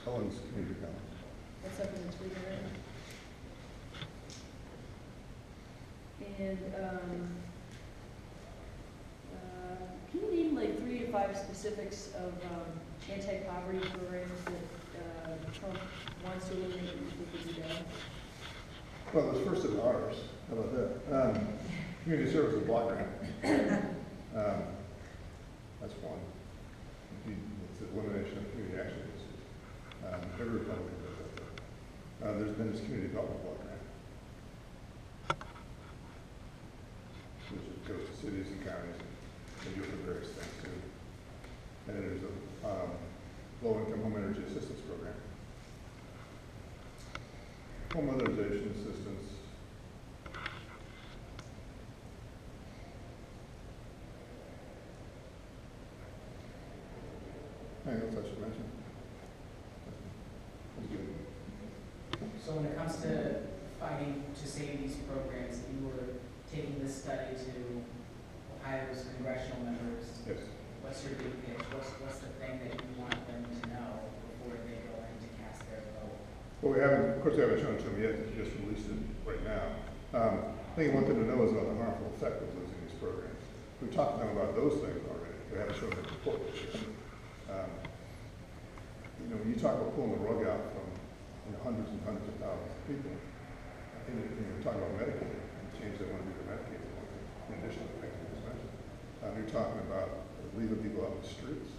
Owens Community College. That's up in the Tweed area. And, can you name like 3 to 5 specifics of anti-poverty programs that Trump wants to eliminate and you think would be done? Well, this first is ours. How about that? Community services block grant. That's one. It's the elimination of community action agencies. Every Republican does that. There's been this community development block grant, which goes to cities and counties and do for various things too. And then there's a low-income home energy assistance program. Home modernization assistance. Anything else I should mention? That's good. So when it comes to fighting to save these programs, you were taking this study to Ohio's congressional members. Yes. What's your big pitch? What's the thing that you want them to know before they go in to cast their vote? Well, we haven't, of course, we haven't shown it to them yet. We just released it right now. I think one thing to know is about the harmful effect of losing these programs. We've talked to them about those things already. We haven't shown them the report. You know, when you talk about pulling the rug out from hundreds and hundreds of thousands of people, and you're talking about Medicaid and the change they want to do to Medicaid, in addition to the things we just mentioned. You're talking about leaving people out in the streets.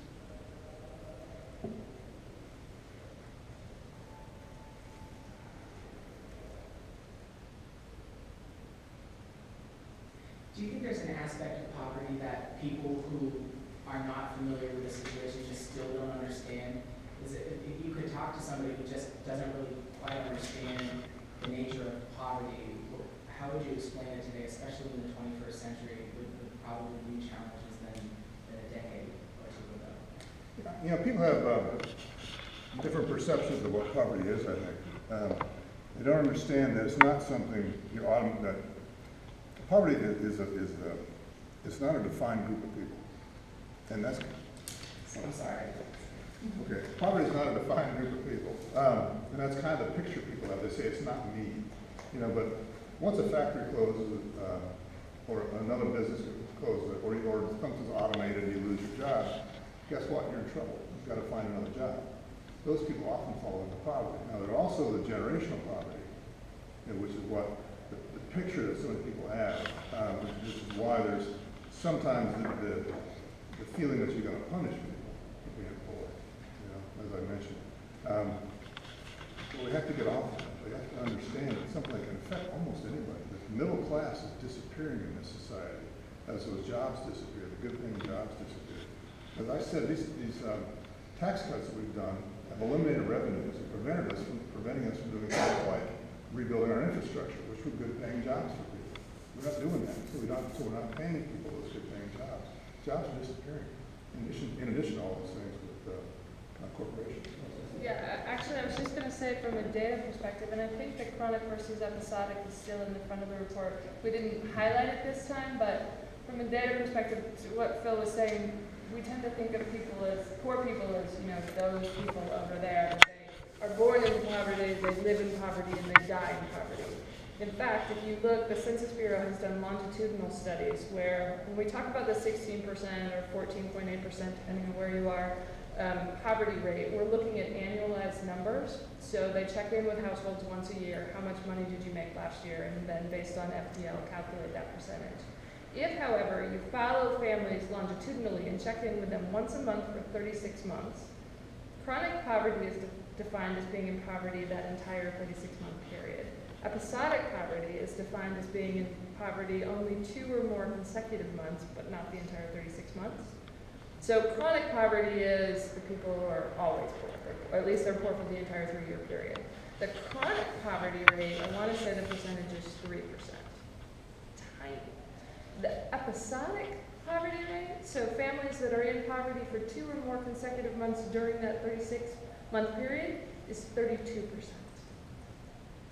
Do you think there's an aspect of poverty that people who are not familiar with the situation just still don't understand? Is it, if you could talk to somebody who just doesn't really quite understand the nature of poverty, how would you explain it today, especially in the 21st century, with probably new challenges than a decade or two ago? You know, people have different perceptions of what poverty is, I think. They don't understand that it's not something that poverty it's not a defined group of people. And that's, I'm sorry. okay, poverty is not a defined group of people. And that's kind of the picture people have. They say it's not me. You know, but once a factory closes, or another business closes, or something's automated and you lose your job, guess what? You're in trouble. You've got to find another job. Those people often fall into poverty. Now, there's also the generational poverty, which is what the picture that so many people have, which is why there's sometimes the feeling that you're going to punish people for being poor, as I mentioned. But we have to get off of that. We have to understand that something that can affect almost anybody. The middle class is disappearing in this society as those jobs disappear, the good paying jobs disappear. As I said, these tax cuts that we've done have eliminated revenues and preventing us from doing things like rebuilding our infrastructure, which were good paying jobs for people. We're not doing that, so we're not paying people those good paying jobs. Jobs are disappearing. In addition to all those things with corporations. Yeah, actually, I was just going to say from a data perspective, and I think the chronic versus episodic is still in the front of the report. We didn't highlight it this time, but from a data perspective, to what Phil was saying, we tend to think of people as, poor people as, those people over there. They are born in poverty, they live in poverty, and they die in poverty. In fact, if you look, the Census Bureau has done longitudinal studies where when we talk about the 16% or 14.8%, depending on where you are, poverty rate, we're looking at annualized numbers. So they check in with households once a year. How much money did you make last year? And then based on FDL, calculate that percentage. If, however, you follow families longitudinally and check in with them once a month for 36 months, chronic poverty is defined as being in poverty that entire 36-month period. Episodic poverty is defined as being in poverty only 2 or more consecutive months, but not the entire 36 months. So chronic poverty is the people who are always poor, or at least they're poor for the entire 3-year period. The chronic poverty rate, I want to say the percentage is 3%. Tiny. The episodic poverty rate, so families that are in poverty for 2 or more consecutive months during that 36-month period, is 32%.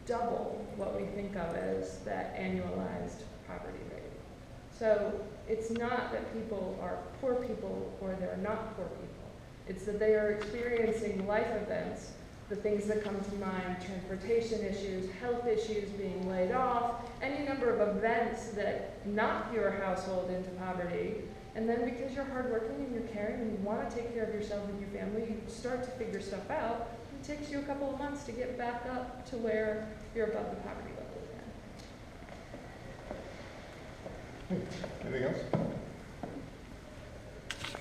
Double what we think of as that annualized poverty rate. So it's not that people are poor people or they're not poor people. It's that they are experiencing life events the things that come to mind, transportation issues, health issues, being laid off, any number of events that knock your household into poverty. And then because you're hardworking and you're caring and you want to take care of yourself and your family, you start to figure stuff out. It takes you a couple of months to get back up to where you're above the poverty level again. Anything else?